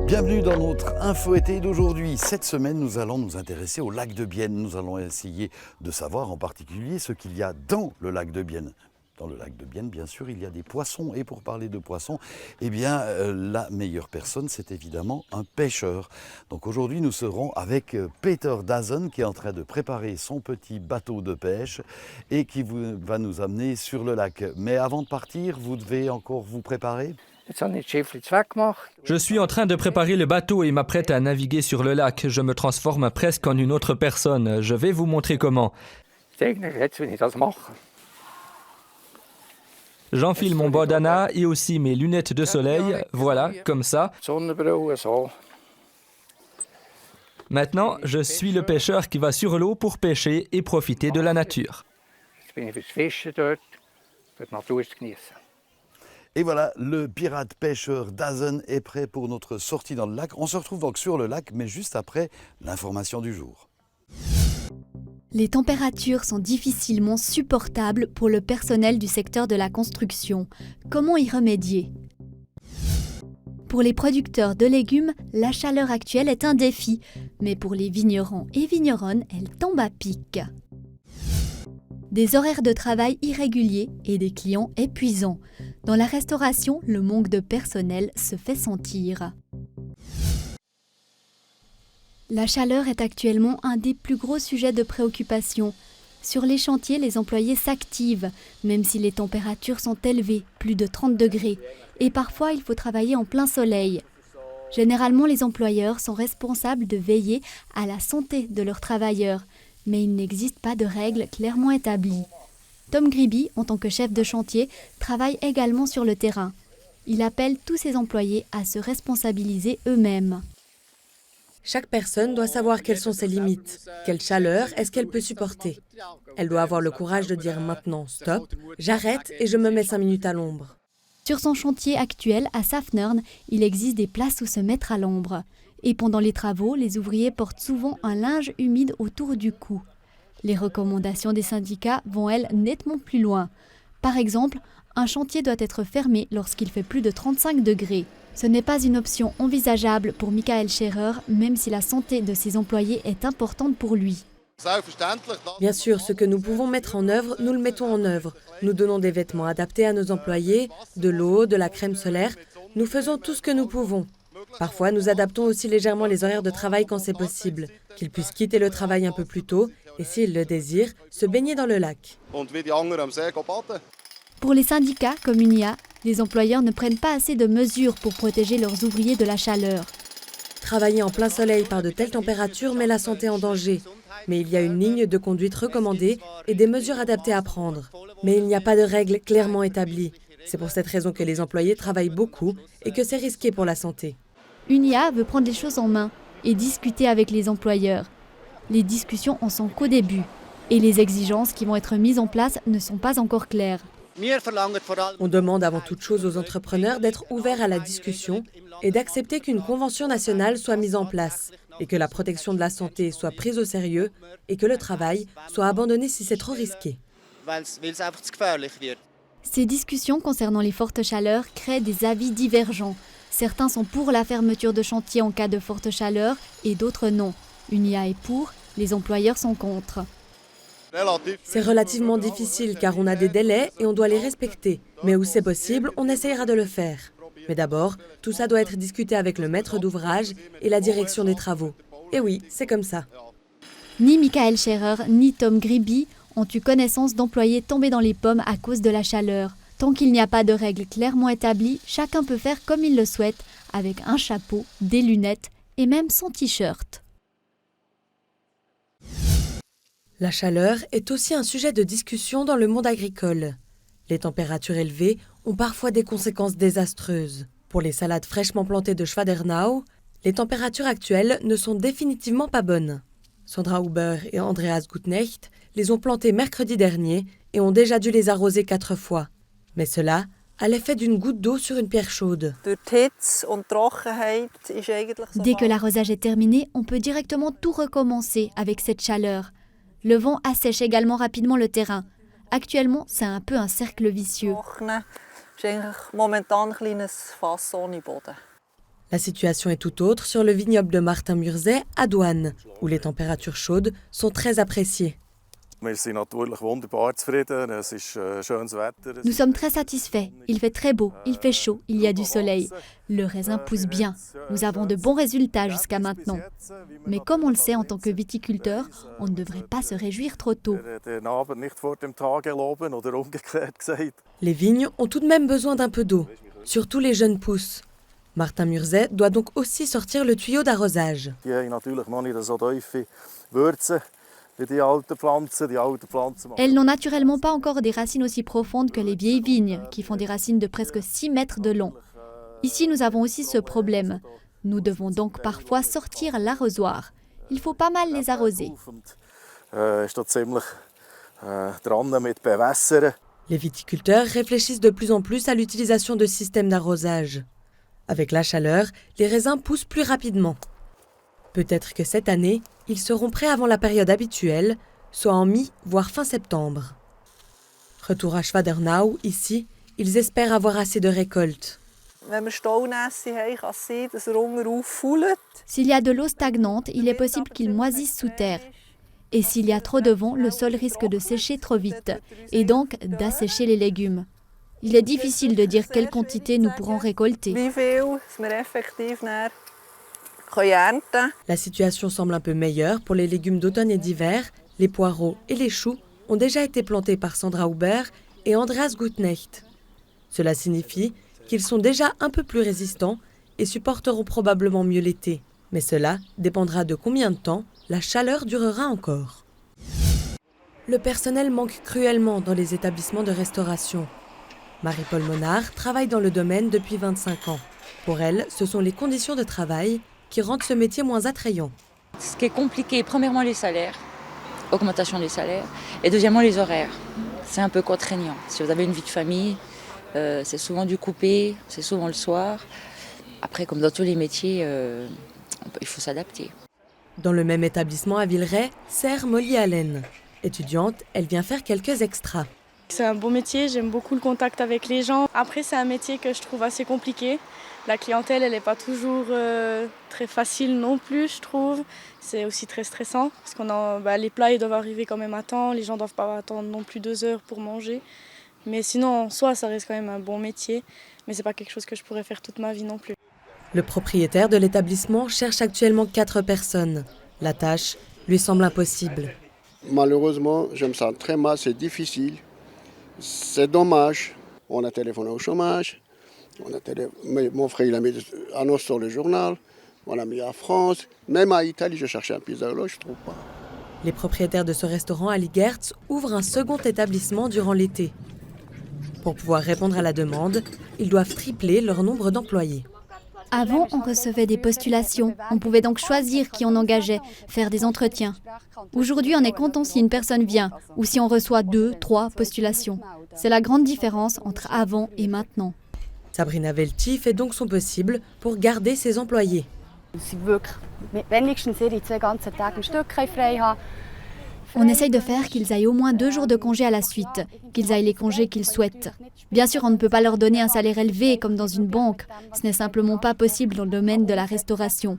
Bienvenue dans notre Info été d'aujourd'hui. Cette semaine, nous allons nous intéresser au lac de Bienne. Nous allons essayer de savoir en particulier ce qu'il y a dans le lac de Bienne. Dans le lac de Bienne, bien sûr, il y a des poissons. Et pour parler de poissons, la meilleure personne, c'est évidemment un pêcheur. Donc aujourd'hui, nous serons avec Peter Dazen, qui est en train de préparer son petit bateau de pêche et qui va nous amener sur le lac. Mais avant de partir, vous devez encore vous préparer ? Je suis en train de préparer le bateau et m'apprête à naviguer sur le lac. Je me transforme presque en une autre personne. Je vais vous montrer comment. J'enfile mon bandana et aussi mes lunettes de soleil. Voilà, comme ça. Maintenant, je suis le pêcheur qui va sur l'eau pour pêcher et profiter de la nature. Et voilà, le pirate pêcheur Dazen est prêt pour notre sortie dans le lac. On se retrouve donc sur le lac, mais juste après l'information du jour. Les températures sont difficilement supportables pour le personnel du secteur de la construction. Comment y remédier ? Pour les producteurs de légumes, la chaleur actuelle est un défi, mais pour les vignerons et vigneronnes, elle tombe à pic. Des horaires de travail irréguliers et des clients épuisants. Dans la restauration, le manque de personnel se fait sentir. La chaleur est actuellement un des plus gros sujets de préoccupation. Sur les chantiers, les employés s'activent, même si les températures sont élevées, plus de 30 degrés, et parfois il faut travailler en plein soleil. Généralement, les employeurs sont responsables de veiller à la santé de leurs travailleurs, mais il n'existe pas de règles clairement établies. Tom Griby, en tant que chef de chantier, travaille également sur le terrain. Il appelle tous ses employés à se responsabiliser eux-mêmes. Chaque personne doit savoir quelles sont ses limites. Quelle chaleur est-ce qu'elle peut supporter ? Elle doit avoir le courage de dire maintenant stop, j'arrête et je me mets 5 minutes à l'ombre. Sur son chantier actuel à Safnern, il existe des places où se mettre à l'ombre. Et pendant les travaux, les ouvriers portent souvent un linge humide autour du cou. Les recommandations des syndicats vont, elles, nettement plus loin. Par exemple, un chantier doit être fermé lorsqu'il fait plus de 35 degrés. Ce n'est pas une option envisageable pour Michael Scherer, même si la santé de ses employés est importante pour lui. Bien sûr, ce que nous pouvons mettre en œuvre, nous le mettons en œuvre. Nous donnons des vêtements adaptés à nos employés, de l'eau, de la crème solaire. Nous faisons tout ce que nous pouvons. Parfois, nous adaptons aussi légèrement les horaires de travail quand c'est possible, qu'ils puissent quitter le travail un peu plus tôt et, s'ils le désirent, se baigner dans le lac. Pour les syndicats comme UNIA, les employeurs ne prennent pas assez de mesures pour protéger leurs ouvriers de la chaleur. Travailler en plein soleil par de telles températures met la santé en danger. Mais il y a une ligne de conduite recommandée et des mesures adaptées à prendre. Mais il n'y a pas de règles clairement établies. C'est pour cette raison que les employés travaillent beaucoup et que c'est risqué pour la santé. UNIA veut prendre les choses en main et discuter avec les employeurs. Les discussions en sont qu'au début et les exigences qui vont être mises en place ne sont pas encore claires. On demande avant toute chose aux entrepreneurs d'être ouverts à la discussion et d'accepter qu'une convention nationale soit mise en place et que la protection de la santé soit prise au sérieux et que le travail soit abandonné si c'est trop risqué. Ces discussions concernant les fortes chaleurs créent des avis divergents. Certains sont pour la fermeture de chantier en cas de forte chaleur et d'autres non. UNIA est pour, les employeurs sont contre. C'est relativement difficile car on a des délais et on doit les respecter. Mais où c'est possible, on essayera de le faire. Mais d'abord, tout ça doit être discuté avec le maître d'ouvrage et la direction des travaux. Et oui, c'est comme ça. Ni Michael Scherer ni Tom Griby ont eu connaissance d'employés tombés dans les pommes à cause de la chaleur. Tant qu'il n'y a pas de règles clairement établies, chacun peut faire comme il le souhaite, avec un chapeau, des lunettes et même son t-shirt. La chaleur est aussi un sujet de discussion dans le monde agricole. Les températures élevées ont parfois des conséquences désastreuses. Pour les salades fraîchement plantées de Schwadernau, les températures actuelles ne sont définitivement pas bonnes. Sandra Huber et Andreas Gutnecht les ont plantées mercredi dernier et ont déjà dû les arroser 4 fois. Mais cela a l'effet d'une goutte d'eau sur une pierre chaude. Dès que l'arrosage est terminé, on peut directement tout recommencer avec cette chaleur. Le vent assèche également rapidement le terrain. Actuellement, c'est un peu un cercle vicieux. La situation est tout autre sur le vignoble de Martin Murzet à Douane, où les températures chaudes sont très appréciées. Nous sommes très satisfaits. Il fait très beau, il fait chaud, il y a du soleil. Le raisin pousse bien. Nous avons de bons résultats jusqu'à maintenant. Mais comme on le sait en tant que viticulteur, on ne devrait pas se réjouir trop tôt. Les vignes ont tout de même besoin d'un peu d'eau, surtout les jeunes pousses. Martin Murzet doit donc aussi sortir le tuyau d'arrosage. Elles n'ont naturellement pas encore des racines aussi profondes que les vieilles vignes, qui font des racines de presque 6 mètres de long. Ici, nous avons aussi ce problème. Nous devons donc parfois sortir l'arrosoir. Il faut pas mal les arroser. Les viticulteurs réfléchissent de plus en plus à l'utilisation de systèmes d'arrosage. Avec la chaleur, les raisins poussent plus rapidement. Peut-être que cette année, ils seront prêts avant la période habituelle, soit en mi, voire fin septembre. Retour à Schwadernau, ici, ils espèrent avoir assez de récoltes. S'il y a de l'eau stagnante, il est possible qu'il moisisse sous terre. Et s'il y a trop de vent, le sol risque de sécher trop vite, et donc d'assécher les légumes. Il est difficile de dire quelle quantité nous pourrons récolter. La situation semble un peu meilleure pour les légumes d'automne et d'hiver. Les poireaux et les choux ont déjà été plantés par Sandra Huber et Andreas Gutknecht. Cela signifie qu'ils sont déjà un peu plus résistants et supporteront probablement mieux l'été. Mais cela dépendra de combien de temps la chaleur durera encore. Le personnel manque cruellement dans les établissements de restauration. Marie-Paul Monard travaille dans le domaine depuis 25 ans. Pour elle, ce sont les conditions de travail qui rendent ce métier moins attrayant. Ce qui est compliqué, premièrement les salaires, augmentation des salaires, et deuxièmement les horaires. C'est un peu contraignant. Si vous avez une vie de famille, c'est souvent du coupé, c'est souvent le soir. Après, comme dans tous les métiers, il faut s'adapter. Dans le même établissement à Villeray, sert Molly Allen. Étudiante, elle vient faire quelques extras. C'est un beau métier, j'aime beaucoup le contact avec les gens. Après, c'est un métier que je trouve assez compliqué. La clientèle, elle n'est pas toujours très facile non plus, je trouve. C'est aussi très stressant parce les plats ils doivent arriver quand même à temps. Les gens ne doivent pas attendre non plus 2 heures pour manger. Mais sinon, en soi, ça reste quand même un bon métier. Mais ce n'est pas quelque chose que je pourrais faire toute ma vie non plus. Le propriétaire de l'établissement cherche actuellement 4 personnes. La tâche lui semble impossible. Malheureusement, je me sens très mal, c'est difficile. C'est dommage. On a téléphoné au chômage. Mon frère il a mis annonce sur le journal. On l'a mis à France. Même à Italie, je cherchais un pizzaiolo, je ne trouve pas. Les propriétaires de ce restaurant à Ligertz ouvrent un second établissement durant l'été. Pour pouvoir répondre à la demande, ils doivent tripler leur nombre d'employés. Avant, on recevait des postulations. On pouvait donc choisir qui on engageait, faire des entretiens. Aujourd'hui, on est content si une personne vient ou si on reçoit 2, 3 postulations. C'est la grande différence entre avant et maintenant. Sabrina Velti fait donc son possible pour garder ses employés. On essaye de faire qu'ils aillent au moins 2 jours de congé à la suite, qu'ils aillent les congés qu'ils souhaitent. Bien sûr, on ne peut pas leur donner un salaire élevé comme dans une banque. Ce n'est simplement pas possible dans le domaine de la restauration.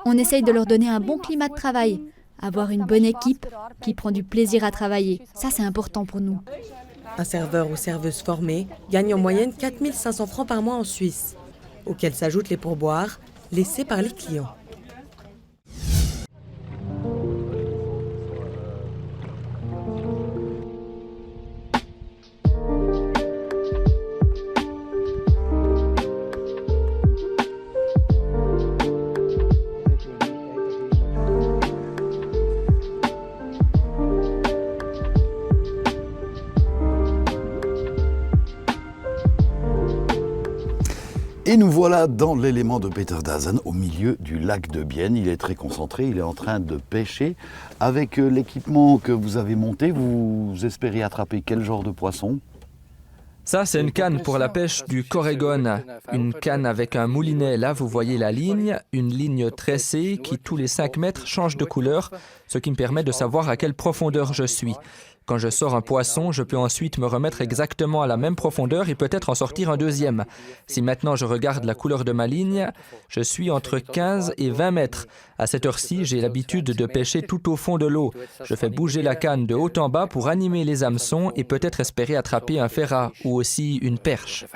On essaye de leur donner un bon climat de travail, avoir une bonne équipe qui prend du plaisir à travailler. Ça, c'est important pour nous. Un serveur ou serveuse formée gagne en moyenne 4 500 francs par mois en Suisse, auxquels s'ajoutent les pourboires laissés par les clients. Et nous voilà dans l'élément de Peter Dazen, au milieu du lac de Bienne. Il est très concentré, il est en train de pêcher. Avec l'équipement que vous avez monté, vous espérez attraper quel genre de poisson ? Ça, c'est une canne pour la pêche du Corrigon. Une canne avec un moulinet. Là, vous voyez la ligne, une ligne tressée qui, tous les 5 mètres, change de couleur, ce qui me permet de savoir à quelle profondeur je suis. Quand je sors un poisson, je peux ensuite me remettre exactement à la même profondeur et peut-être en sortir un deuxième. Si maintenant je regarde la couleur de ma ligne, je suis entre 15 et 20 mètres. À cette heure-ci, j'ai l'habitude de pêcher tout au fond de l'eau. Je fais bouger la canne de haut en bas pour animer les hameçons et peut-être espérer attraper un ferrat ou aussi une perche.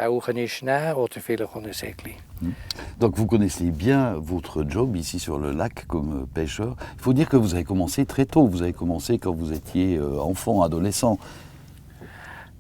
Donc vous connaissez bien votre job ici sur le lac comme pêcheur. Il faut dire que vous avez commencé très tôt. Vous avez commencé quand vous étiez enfant, adolescent.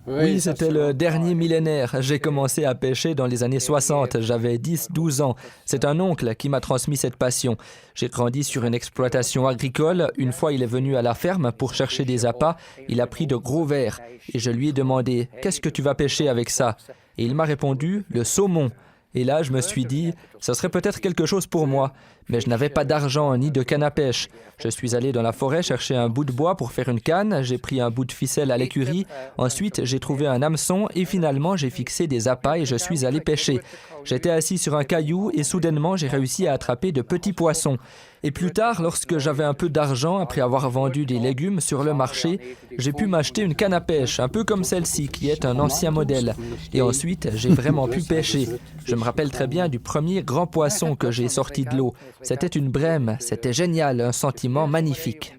Oui, c'était le dernier millénaire. J'ai commencé à pêcher dans les années 60. J'avais 10-12 ans. C'est un oncle qui m'a transmis cette passion. J'ai grandi sur une exploitation agricole. Une fois, il est venu à la ferme pour chercher des appâts. Il a pris de gros vers. Et je lui ai demandé « Qu'est-ce que tu vas pêcher avec ça ?» Et il m'a répondu « Le saumon ». Et là, je me suis dit, ce serait peut-être quelque chose pour moi. Mais je n'avais pas d'argent ni de canne à pêche. Je suis allé dans la forêt chercher un bout de bois pour faire une canne. J'ai pris un bout de ficelle à l'écurie. Ensuite, j'ai trouvé un hameçon et finalement, j'ai fixé des appâts et je suis allé pêcher. J'étais assis sur un caillou et soudainement, j'ai réussi à attraper de petits poissons. Et plus tard, lorsque j'avais un peu d'argent, après avoir vendu des légumes sur le marché, j'ai pu m'acheter une canne à pêche, un peu comme celle-ci, qui est un ancien modèle. Et ensuite, j'ai vraiment pu pêcher. Je me rappelle très bien du premier grand poisson que j'ai sorti de l'eau. C'était une brème, c'était génial, un sentiment magnifique.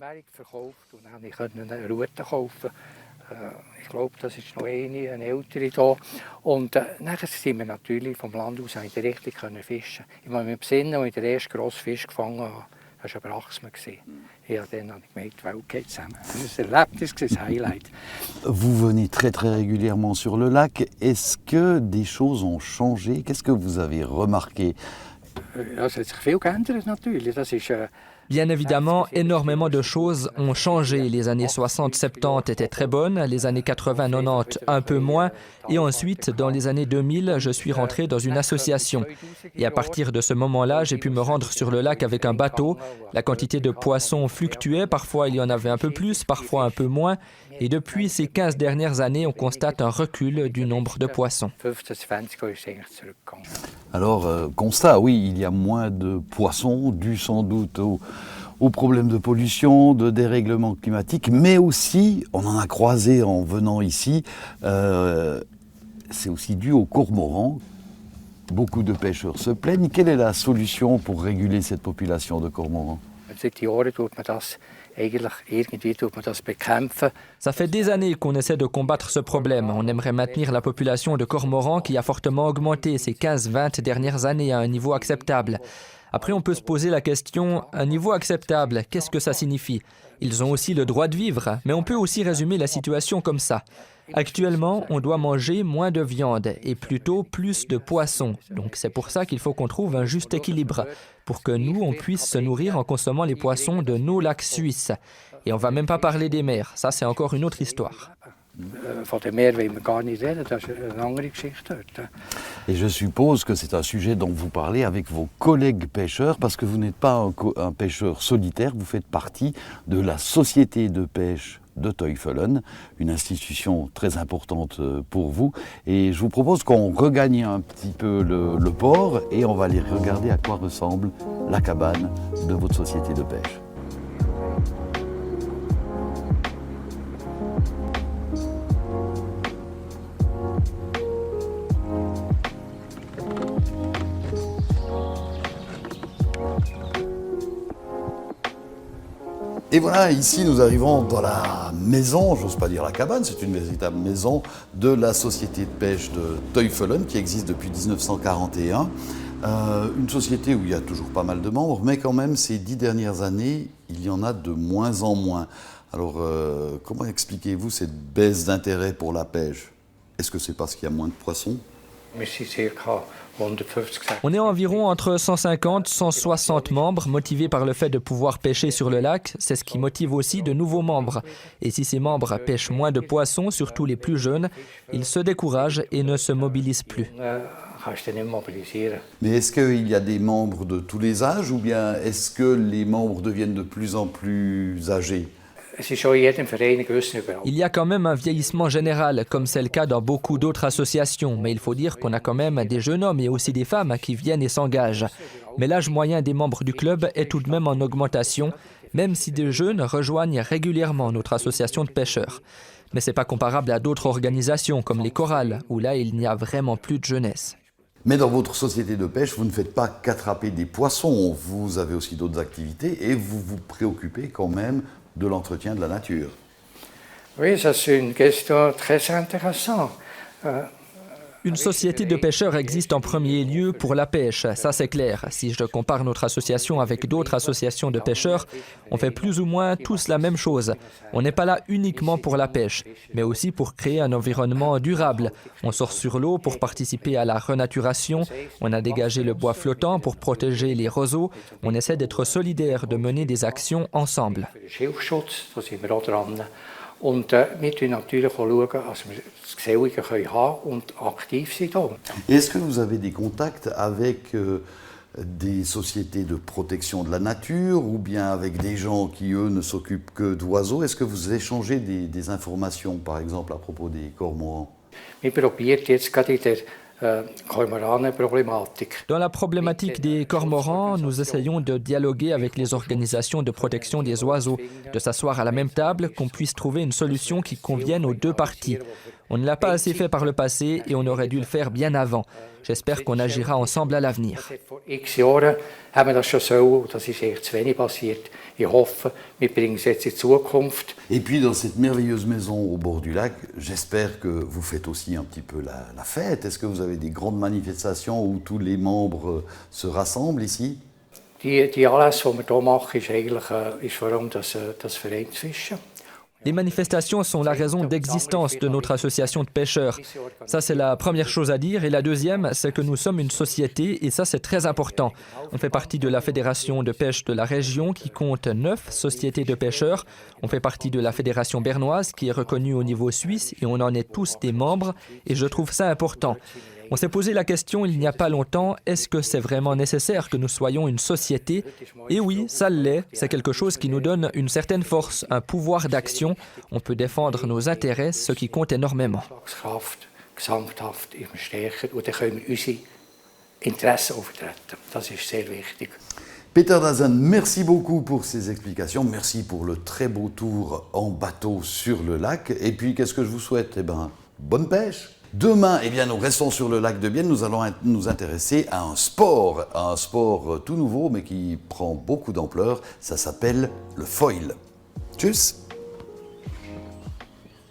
Ich glaube, das ist noch eine ältere hier. Und nachher sind wir natürlich vom Land aus richtig fischen. Ich muss mich besinnen, als ich den ersten grossen Fisch gefangen habe, das war ein Brachsmann. Ja, dann habe ich gemeint, die Welt geht zusammen. Das war ein Erlebnis, ein Highlight. Vous venez très très régulièrement sur le lac. Est-ce que des choses ont changé? Qu'est-ce que vous avez remarqué? Es hat sich viel geändert natürlich. Das ist Bien évidemment, énormément de choses ont changé. Les années 60-70 étaient très bonnes, les années 80-90 un peu moins, et ensuite, dans les années 2000, je suis rentré dans une association. Et à partir de ce moment-là, j'ai pu me rendre sur le lac avec un bateau. La quantité de poissons fluctuait, parfois il y en avait un peu plus, parfois un peu moins. Et depuis ces 15 dernières années, on constate un recul du nombre de poissons. Alors, constat, oui, il y a moins de poissons, dû sans doute aux problèmes de pollution, de dérèglement climatique, mais aussi, on en a croisé en venant ici, c'est aussi dû aux cormorans. Beaucoup de pêcheurs se plaignent. Quelle est la solution pour réguler cette population de cormorans? Ça fait des années qu'on essaie de combattre ce problème. On aimerait maintenir la population de cormorans qui a fortement augmenté ces 15-20 dernières années à un niveau acceptable. Après, on peut se poser la question, un niveau acceptable, qu'est-ce que ça signifie? Ils ont aussi le droit de vivre, mais on peut aussi résumer la situation comme ça. Actuellement, on doit manger moins de viande et plutôt plus de poissons. Donc c'est pour ça qu'il faut qu'on trouve un juste équilibre, pour que nous, on puisse se nourrir en consommant les poissons de nos lacs suisses. Et on ne va même pas parler des mers, ça c'est encore une autre histoire. Et je suppose que c'est un sujet dont vous parlez avec vos collègues pêcheurs, parce que vous n'êtes pas un pêcheur solitaire, vous faites partie de la société de pêche de Teufelen, une institution très importante pour vous. Et je vous propose qu'on regagne un petit peu le port et on va aller regarder à quoi ressemble la cabane de votre société de pêche. Et voilà, ici nous arrivons dans la maison, j'ose pas dire la cabane, c'est une véritable maison de la société de pêche de Teufelen qui existe depuis 1941. Une société où il y a toujours pas mal de membres, mais quand même ces 10 dernières années, il y en a de moins en moins. Alors comment expliquez-vous cette baisse d'intérêt pour la pêche? Est-ce que c'est parce qu'il y a moins de poissons? On est environ entre 150 et 160 membres motivés par le fait de pouvoir pêcher sur le lac. C'est ce qui motive aussi de nouveaux membres. Et si ces membres pêchent moins de poissons, surtout les plus jeunes, ils se découragent et ne se mobilisent plus. Mais est-ce qu'il y a des membres de tous les âges ou bien est-ce que les membres deviennent de plus en plus âgés? Il y a quand même un vieillissement général, comme c'est le cas dans beaucoup d'autres associations, mais il faut dire qu'on a quand même des jeunes hommes et aussi des femmes qui viennent et s'engagent. Mais l'âge moyen des membres du club est tout de même en augmentation, même si des jeunes rejoignent régulièrement notre association de pêcheurs. Mais ce n'est pas comparable à d'autres organisations comme les chorales, où là il n'y a vraiment plus de jeunesse. Mais dans votre société de pêche, vous ne faites pas qu'attraper des poissons, vous avez aussi d'autres activités et vous vous préoccupez quand même de l'entretien de la nature. Oui, ça c'est une question très intéressante. Une société de pêcheurs existe en premier lieu pour la pêche, ça c'est clair. Si je compare notre association avec d'autres associations de pêcheurs, on fait plus ou moins tous la même chose. On n'est pas là uniquement pour la pêche, mais aussi pour créer un environnement durable. On sort sur l'eau pour participer à la renaturation, on a dégagé le bois flottant pour protéger les roseaux, on essaie d'être solidaires, de mener des actions ensemble. Und wir schauen natürlich auch, dass wir das Gesellige haben und aktiv sein können. Est-ce que vous avez des contacts avec des sociétés de protection de la nature ou bien avec des gens qui, eux, ne s'occupent que d'oiseaux? Est-ce que vous échangez des informations, par exemple, à propos des cormorans? Wir probieren jetzt gerade in der Dans la problématique des cormorans, nous essayons de dialoguer avec les organisations de protection des oiseaux, de s'asseoir à la même table, qu'on puisse trouver une solution qui convienne aux deux parties. On ne l'a pas assez fait par le passé et on aurait dû le faire bien avant. J'espère qu'on agira ensemble à l'avenir. Et puis dans cette merveilleuse maison au bord du lac, j'espère que vous faites aussi un petit peu la fête. Est-ce que vous avez des grandes manifestations où tous les membres se rassemblent ici? Die Anlässe, die wir hier machen, ist vor allem das Vereinsfischen. Les manifestations sont la raison d'existence de notre association de pêcheurs. Ça, c'est la première chose à dire. Et la deuxième, c'est que nous sommes une société et ça, c'est très important. On fait partie de la Fédération de pêche de la région qui compte 9 sociétés de pêcheurs. On fait partie de la Fédération bernoise qui est reconnue au niveau suisse et on en est tous des membres et je trouve ça important. On s'est posé la question il n'y a pas longtemps, est-ce que c'est vraiment nécessaire que nous soyons une société? Et oui, ça l'est, c'est quelque chose qui nous donne une certaine force, un pouvoir d'action. On peut défendre nos intérêts, ce qui compte énormément. Peter Dazen, merci beaucoup pour ces explications. Merci pour le très beau tour en bateau sur le lac. Et puis, qu'est-ce que je vous souhaite? Bonne pêche! Demain, nous restons sur le lac de Bienne. Nous allons nous intéresser à un sport tout nouveau, mais qui prend beaucoup d'ampleur. Ça s'appelle le foil. Tchuss!